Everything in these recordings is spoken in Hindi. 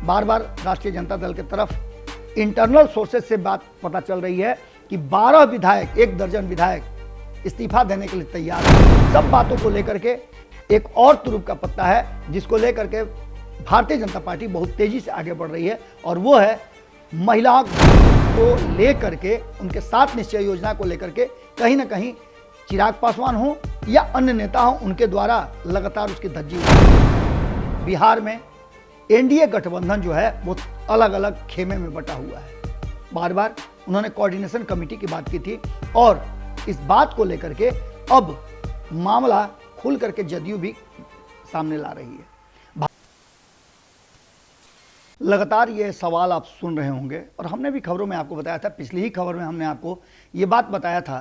बार बार राष्ट्रीय जनता दल की तरफ इंटरनल सोर्सेज से बात पता चल रही है कि 12 विधायक, 1 दर्जन विधायक इस्तीफा देने के लिए तैयार हैं। सब बातों को लेकर के एक और तुरुप का पत्ता है जिसको लेकर के भारतीय जनता पार्टी बहुत तेजी से आगे बढ़ रही है, और वो है महिलाओं को लेकर के, उनके 7 निश्चय योजना को लेकर के कहीं ना कहीं चिराग पासवान हो या अन्य नेता हो, उनके द्वारा लगातार उसकी धज्जी उड़ी। बिहार में एनडीए गठबंधन जो है वो अलग अलग खेमे में बटा हुआ है। बार बार उन्होंने कोऑर्डिनेशन कमेटी की बात की थी, और इस बात को लेकर के अब मामला खुल करके जदयू भी सामने ला रही है। लगातार ये सवाल आप सुन रहे होंगे, और हमने भी खबरों में आपको बताया था, पिछली ही खबर में हमने आपको ये बात बताया था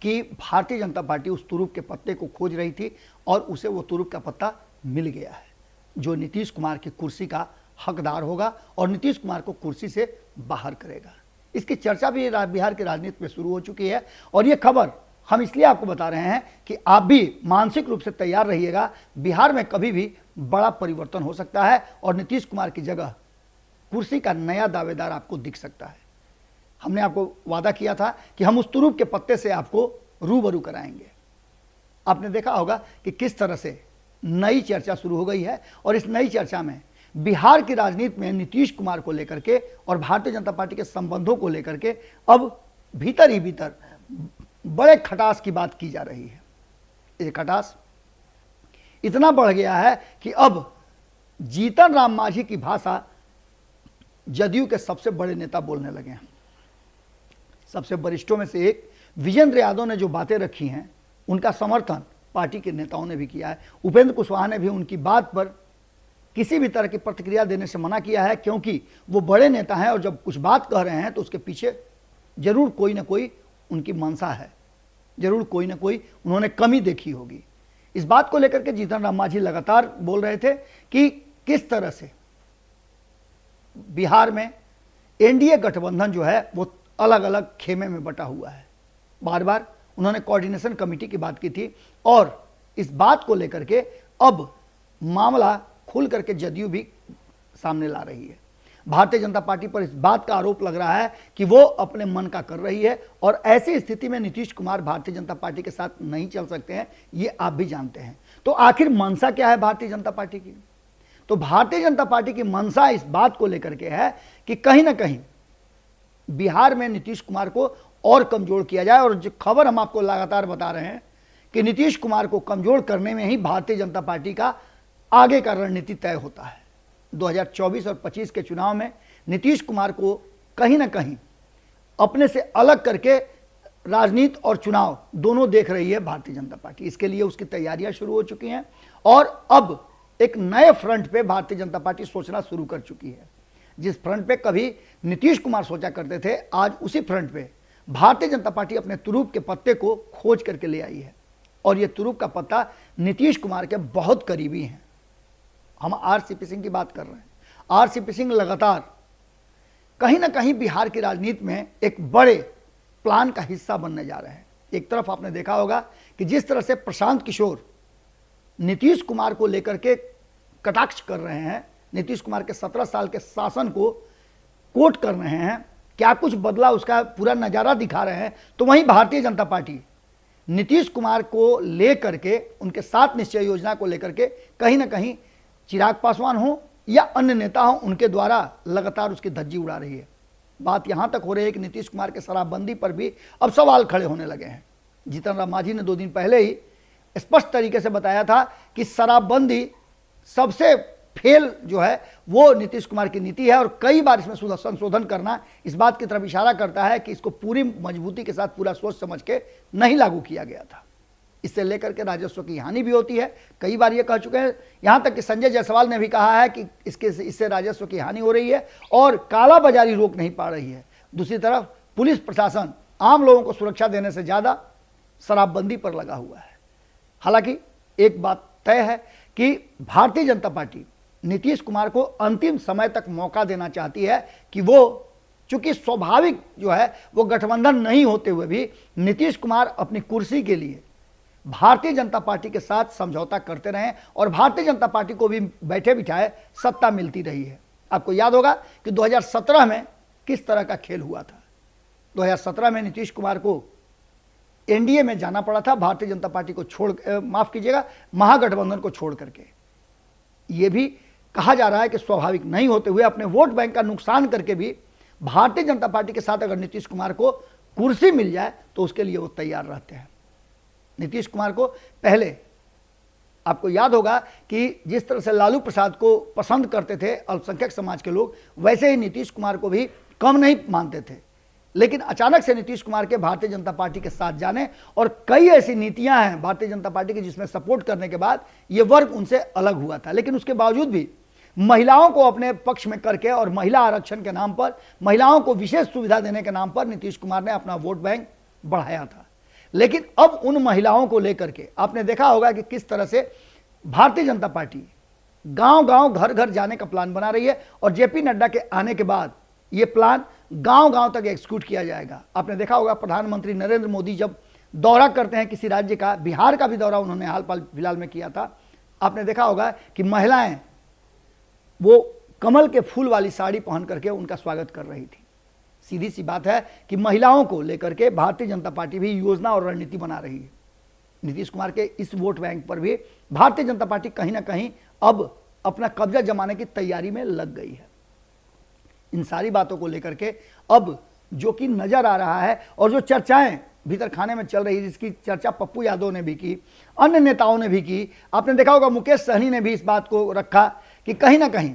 कि भारतीय जनता पार्टी उस तुरुप के पत्ते को खोज रही थी और उसे वो तुरुप का पत्ता मिल गया है जो नीतीश कुमार की कुर्सी का हकदार होगा और नीतीश कुमार को कुर्सी से बाहर करेगा। इसकी चर्चा भी बिहार की राजनीति में शुरू हो चुकी है, और ये खबर हम इसलिए आपको बता रहे हैं कि आप भी मानसिक रूप से तैयार रहिएगा। बिहार में कभी भी बड़ा परिवर्तन हो सकता है और नीतीश कुमार की जगह कुर्सी का नया दावेदार आपको दिख सकता है। हमने आपको वादा किया था कि हम उस तुरुप के पत्ते से आपको रूबरू कराएंगे। आपने देखा होगा कि किस तरह से नई चर्चा शुरू हो गई है, और इस नई चर्चा में बिहार की राजनीति में नीतीश कुमार को लेकर के और भारतीय जनता पार्टी के संबंधों को लेकर के अब भीतर ही भीतर बड़े खटास की बात की जा रही है। ये खटास इतना बढ़ गया है कि अब जीतन राम मांझी की भाषा जदयू के सबसे बड़े नेता बोलने लगे हैं। सबसे वरिष्ठों में से एक विजेंद्र यादव ने जो बातें रखी हैं, उनका समर्थन पार्टी के नेताओं ने भी किया है। उपेंद्र कुशवाहा ने भी उनकी बात पर किसी भी तरह की प्रतिक्रिया देने से मना किया है, क्योंकि वो बड़े नेता हैं और जब कुछ बात कह रहे हैं तो उसके पीछे जरूर कोई ना कोई उनकी मंशा है, जरूर कोई ना कोई उन्होंने कमी देखी होगी। इस बात को लेकर के जीतन राम मांझी लगातार बोल रहे थे कि किस तरह से बिहार में एनडीए गठबंधन जो है वो अलग अलग खेमे में बटा हुआ है। बार बार उन्होंने कोऑर्डिनेशन कमेटी की बात की थी, और इस बात को लेकर के अब मामला खुल करके जदयू भी सामने ला रही है। भारतीय जनता पार्टी पर इस बात का आरोप लग रहा है कि वो अपने मन का कर रही है, और ऐसी स्थिति में नीतीश कुमार भारतीय जनता पार्टी के साथ नहीं चल सकते हैं, ये आप भी जानते हैं। तो आखिर मंशा क्या है भारतीय जनता पार्टी की? तो भारतीय जनता पार्टी की मंशा इस बात को लेकर के है कि कहीं ना कहीं बिहार में नीतीश कुमार को और कमजोर किया जाए, और जो खबर हम आपको लगातार बता रहे हैं कि नीतीश कुमार को कमजोर करने में ही भारतीय जनता पार्टी का आगे का रणनीति तय होता है। 2024 और 25 के चुनाव में नीतीश कुमार को कहीं ना कहीं अपने से अलग करके राजनीति और चुनाव दोनों देख रही है भारतीय जनता पार्टी। इसके लिए उसकी तैयारियां शुरू हो चुकी हैं, और अब एक नए फ्रंट पे भारतीय जनता पार्टी सोचना शुरू कर चुकी है। जिस फ्रंट पे कभी नीतीश कुमार सोचा करते थे, आज उसी फ्रंट पे भारतीय जनता पार्टी अपने तुरुप के पत्ते को खोज करके ले आई है, और ये तुरुप का पत्ता नीतीश कुमार के बहुत करीबी हैं। हम आरसीपी सिंह की बात कर रहे हैं। आरसीपी सिंह लगातार कहीं ना कहीं बिहार की राजनीति में एक बड़े प्लान का हिस्सा बनने जा रहे हैं। एक तरफ आपने देखा होगा कि जिस तरह से प्रशांत किशोर नीतीश कुमार को लेकर के कटाक्ष कर रहे हैं, नीतीश कुमार के 17 साल के शासन को कोट कर रहे हैं, क्या कुछ बदला उसका पूरा नज़ारा दिखा रहे हैं, तो वहीं भारतीय जनता पार्टी नीतीश कुमार को लेकर के, उनके 7 निश्चय योजना को लेकर के कहीं ना कहीं चिराग पासवान हो या अन्य नेता हो, उनके द्वारा लगातार उसकी धज्जी उड़ा रही है। बात यहां तक हो रही है कि नीतीश कुमार के शराबबंदी पर भी अब सवाल खड़े होने लगे हैं। जीतन राम मांझी ने 2 दिन पहले ही स्पष्ट तरीके से बताया था कि शराबबंदी सबसे फेल जो है वो नीतीश कुमार की नीति है, और कई बार इसमें संशोधन करना इस बात की तरफ इशारा करता है कि इसको पूरी मजबूती के साथ पूरा सोच समझ के नहीं लागू किया गया था। इससे लेकर के राजस्व की हानि भी होती है, कई बार ये कह चुके हैं। यहाँ तक कि संजय जायसवाल ने भी कहा है कि इससे राजस्व की हानि हो रही है और काला बाजारी रोक नहीं पा रही है। दूसरी तरफ पुलिस प्रशासन आम लोगों को सुरक्षा देने से ज़्यादा शराबबंदी पर लगा हुआ है। हालांकि एक बात तय है कि भारतीय जनता पार्टी नीतीश कुमार को अंतिम समय तक मौका देना चाहती है कि वो, चूंकि स्वाभाविक जो है वो गठबंधन नहीं होते हुए भी नीतीश कुमार अपनी कुर्सी के लिए भारतीय जनता पार्टी के साथ समझौता करते रहे और भारतीय जनता पार्टी को भी बैठे बिठाए सत्ता मिलती रही है। आपको याद होगा कि 2017 में किस तरह का खेल हुआ था। 2017 में नीतीश कुमार को एनडीए में जाना पड़ा था, भारतीय जनता पार्टी को छोड़, माफ कीजिएगा, महागठबंधन को छोड़ करके। यह भी कहा जा रहा है कि स्वाभाविक नहीं होते हुए अपने वोट बैंक का नुकसान करके भी भारतीय जनता पार्टी के साथ अगर नीतीश कुमार को कुर्सी मिल जाए तो उसके लिए वो तैयार रहते हैं। नीतीश कुमार को पहले आपको याद होगा कि जिस तरह से लालू प्रसाद को पसंद करते थे अल्पसंख्यक समाज के लोग, वैसे ही नीतीश कुमार को भी कम नहीं मानते थे। लेकिन अचानक से नीतीश कुमार के भारतीय जनता पार्टी के साथ जाने और कई ऐसी नीतियां हैं भारतीय जनता पार्टी की जिसमें सपोर्ट करने के बाद ये वर्ग उनसे अलग हुआ था। लेकिन उसके बावजूद भी महिलाओं को अपने पक्ष में करके और महिला आरक्षण के नाम पर, महिलाओं को विशेष सुविधा देने के नाम पर नीतीश कुमार ने अपना वोट बैंक बढ़ाया था। लेकिन अब उन महिलाओं को लेकर के आपने देखा होगा कि किस तरह से भारतीय जनता पार्टी गांव गांव घर घर जाने का प्लान बना रही है और जेपी नड्डा के आने के बाद यह प्लान गांव गांव तक एग्जीक्यूट किया जाएगा। आपने देखा होगा प्रधानमंत्री नरेंद्र मोदी जब दौरा करते हैं किसी राज्य का, बिहार का भी दौरा उन्होंने हाल फिलहाल में किया था, आपने देखा होगा कि महिलाएं वो कमल के फूल वाली साड़ी पहन करके उनका स्वागत कर रही थी। सीधी सी बात है कि महिलाओं को लेकर के भारतीय जनता पार्टी भी योजना और रणनीति बना रही है। नीतीश कुमार के इस वोट बैंक पर भी भारतीय जनता पार्टी कहीं ना कहीं अब अपना कब्जा जमाने की तैयारी में लग गई है। इन सारी बातों को लेकर के अब जो कि नजर आ रहा है और जो चर्चाएं भीतर खाने में चल रही है, जिसकी चर्चा पप्पू यादव ने भी की, अन्य नेताओं ने भी की, आपने देखा होगा मुकेश सहनी ने भी इस बात को रखा कि कहीं ना कहीं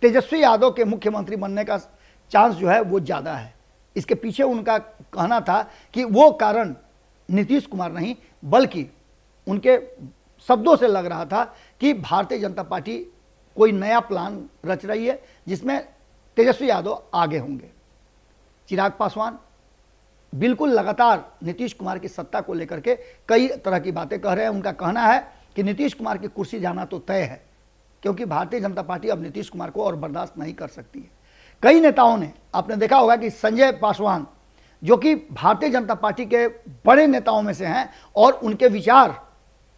तेजस्वी यादव के मुख्यमंत्री बनने का चांस जो है वो ज्यादा है। इसके पीछे उनका कहना था कि वो कारण नीतीश कुमार नहीं बल्कि उनके शब्दों से लग रहा था कि भारतीय जनता पार्टी कोई नया प्लान रच रही है जिसमें तेजस्वी यादव आगे होंगे। चिराग पासवान बिल्कुल लगातार नीतीश कुमार की सत्ता को लेकर के कई तरह की बातें कह रहे हैं। उनका कहना है कि नीतीश कुमार की कुर्सी जाना तो तय है, क्योंकि भारतीय जनता पार्टी अब नीतीश कुमार को और बर्दाश्त नहीं कर सकती है। कई नेताओं ने, आपने देखा होगा कि संजय पासवान जो कि भारतीय जनता पार्टी के बड़े नेताओं में से हैं और उनके विचार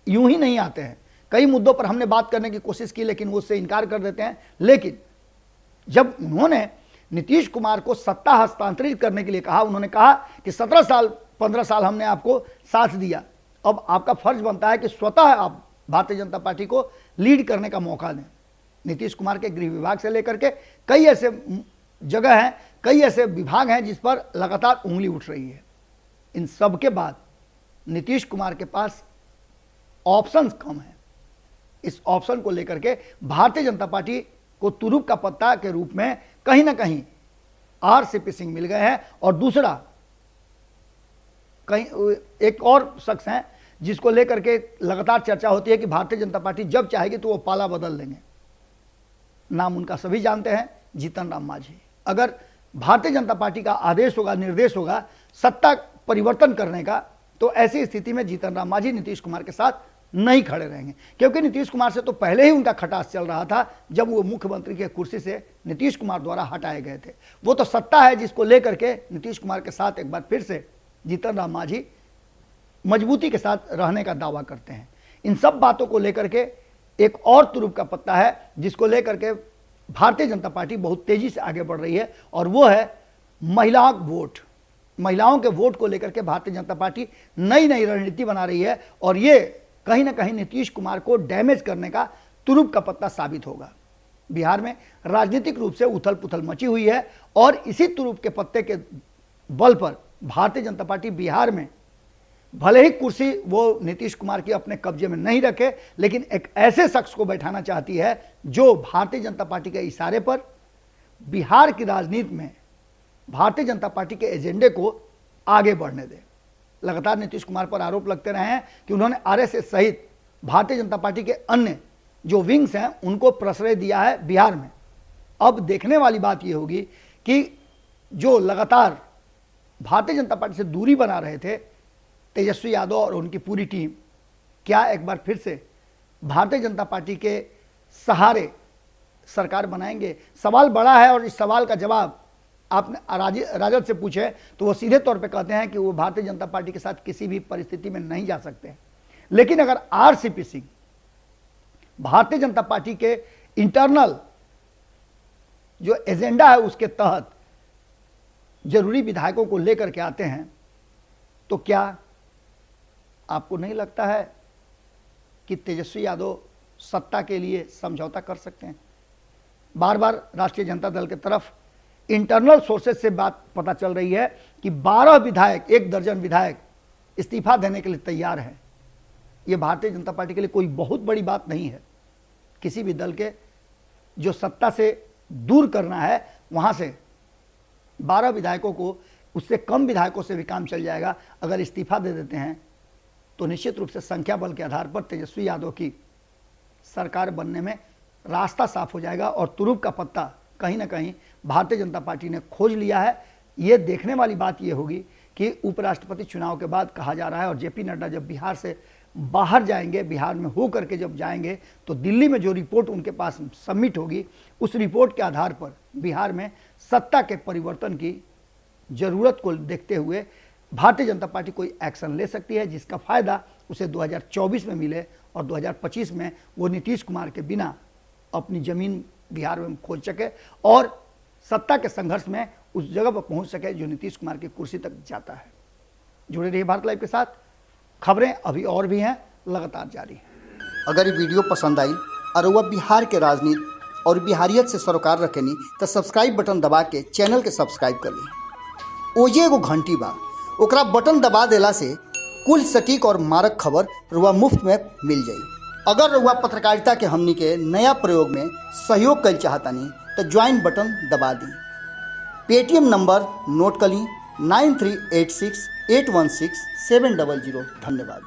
यूं ही नहीं आते हैं। कई मुद्दों पर हमने बात करने की कोशिश की लेकिन वो उससे इनकार कर देते हैं। लेकिन जब उन्होंने नीतीश कुमार को सत्ता हस्तांतरित करने के लिए कहा, उन्होंने कहा कि 17 साल 15 साल हमने आपको साथ दिया, अब आपका फर्ज बनता है कि स्वतः आप भारतीय जनता पार्टी को लीड करने का मौका दें। नीतीश कुमार के गृह विभाग से लेकर के कई ऐसे जगह हैं, कई ऐसे विभाग हैं जिस पर लगातार उंगली उठ रही है। इन सब के बाद नीतीश कुमार के पास ऑप्शंस कम है। इस ऑप्शन को लेकर के भारतीय जनता पार्टी को तुरुप का पत्ता के रूप में कहीं ना कहीं आरसीपी सिंह मिल गए हैं और दूसरा कहीं एक और शख्स हैं जिसको लेकर के लगातार चर्चा होती है कि भारतीय जनता पार्टी जब चाहेगी तो वो पाला बदल देंगे। नाम उनका सभी जानते हैं, जीतन राम मांझी। अगर भारतीय जनता पार्टी का आदेश होगा, निर्देश होगा सत्ता परिवर्तन करने का, तो ऐसी स्थिति में जीतन राम मांझी नीतीश कुमार के साथ नहीं खड़े रहेंगे, क्योंकि नीतीश कुमार से तो पहले ही उनका खटास चल रहा था जब वो मुख्यमंत्री की कुर्सी से नीतीश कुमार द्वारा हटाए गए थे। वो तो सत्ता है जिसको लेकर के नीतीश कुमार के साथ एक बार फिर से जीतन राम मांझी मजबूती के साथ रहने का दावा करते हैं। इन सब बातों को लेकर के एक और तुरुप का पत्ता है जिसको लेकर के भारतीय जनता पार्टी बहुत तेजी से आगे बढ़ रही है और वो है महिला वोट। महिलाओं के वोट को लेकर के भारतीय जनता पार्टी नई नई रणनीति बना रही है और ये कहीं ना कहीं नीतीश कुमार को डैमेज करने का तुरुप का पत्ता साबित होगा। बिहार में राजनीतिक रूप से उथल पुथल मची हुई है और इसी तुरुप के पत्ते के बल पर भारतीय जनता पार्टी बिहार में भले ही कुर्सी वो नीतीश कुमार की अपने कब्जे में नहीं रखे, लेकिन एक ऐसे शख्स को बैठाना चाहती है जो भारतीय जनता पार्टी के इशारे पर बिहार की राजनीति में भारतीय जनता पार्टी के एजेंडे को आगे बढ़ने दे। लगातार नीतीश कुमार पर आरोप लगते रहे हैं कि उन्होंने आरएसएस सहित भारतीय जनता पार्टी के अन्य जो विंग्स हैं उनको प्रश्रय दिया है बिहार में। अब देखने वाली बात यह होगी कि जो लगातार भारतीय जनता पार्टी से दूरी बना रहे थे तेजस्वी यादव और उनकी पूरी टीम, क्या एक बार फिर से भारतीय जनता पार्टी के सहारे सरकार बनाएंगे? सवाल बड़ा है और इस सवाल का जवाब आपने राजद से पूछे तो वो सीधे तौर पे कहते हैं कि वो भारतीय जनता पार्टी के साथ किसी भी परिस्थिति में नहीं जा सकते। लेकिन अगर आरसीपी सिंह भारतीय जनता पार्टी के इंटरनल जो एजेंडा है उसके तहत जरूरी विधायकों को लेकर के आते हैं, तो क्या आपको नहीं लगता है कि तेजस्वी यादव सत्ता के लिए समझौता कर सकते हैं? बार बार राष्ट्रीय जनता दल की तरफ इंटरनल सोर्सेज से बात पता चल रही है कि 12 विधायक, 1 दर्जन विधायक इस्तीफा देने के लिए तैयार हैं। यह भारतीय जनता पार्टी के लिए कोई बहुत बड़ी बात नहीं है। किसी भी दल के जो सत्ता से दूर करना है, वहां से 12 विधायकों को, उससे कम विधायकों से भी काम चल जाएगा। अगर इस्तीफा दे देते हैं तो निश्चित रूप से संख्या बल के आधार पर तेजस्वी यादव की सरकार बनने में रास्ता साफ हो जाएगा और तुरुप का पत्ता कहीं ना कहीं भारतीय जनता पार्टी ने खोज लिया है। ये देखने वाली बात ये होगी कि उपराष्ट्रपति चुनाव के बाद कहा जा रहा है, और जेपी नड्डा जब बिहार से बाहर जाएंगे, बिहार में हो करके जब जाएंगे, तो दिल्ली में जो रिपोर्ट उनके पास सबमिट होगी, उस रिपोर्ट के आधार पर बिहार में सत्ता के परिवर्तन की जरूरत को देखते हुए भारतीय जनता पार्टी कोई एक्शन ले सकती है, जिसका फायदा उसे 2024 में मिले और 2025 में वो नीतीश कुमार के बिना अपनी जमीन बिहार में खोज सके और सत्ता के संघर्ष में उस जगह पर पहुंच सके जो नीतीश कुमार की कुर्सी तक जाता है। जुड़े रहिए भारत लाइव के साथ, खबरें अभी और भी हैं, लगातार जारी है। अगर ये वीडियो पसंद आई और वह बिहार के राजनीति और बिहारियत से सरोकार रखेनी तो सब्सक्राइब बटन दबा के चैनल के सब्सक्राइब कर ली। ओजे एगो घंटी बा, ओकरा बटन दबा देला से कुल सटीक और मारक खबर रुआ मुफ्त में मिल जाई। अगर रुआ पत्रकारिता के हमनी के नया प्रयोग में सहयोग कर चाहतानी तो ज्वाइन बटन दबा दी। पेटीएम नंबर नोट कर ली 9386816700। धन्यवाद।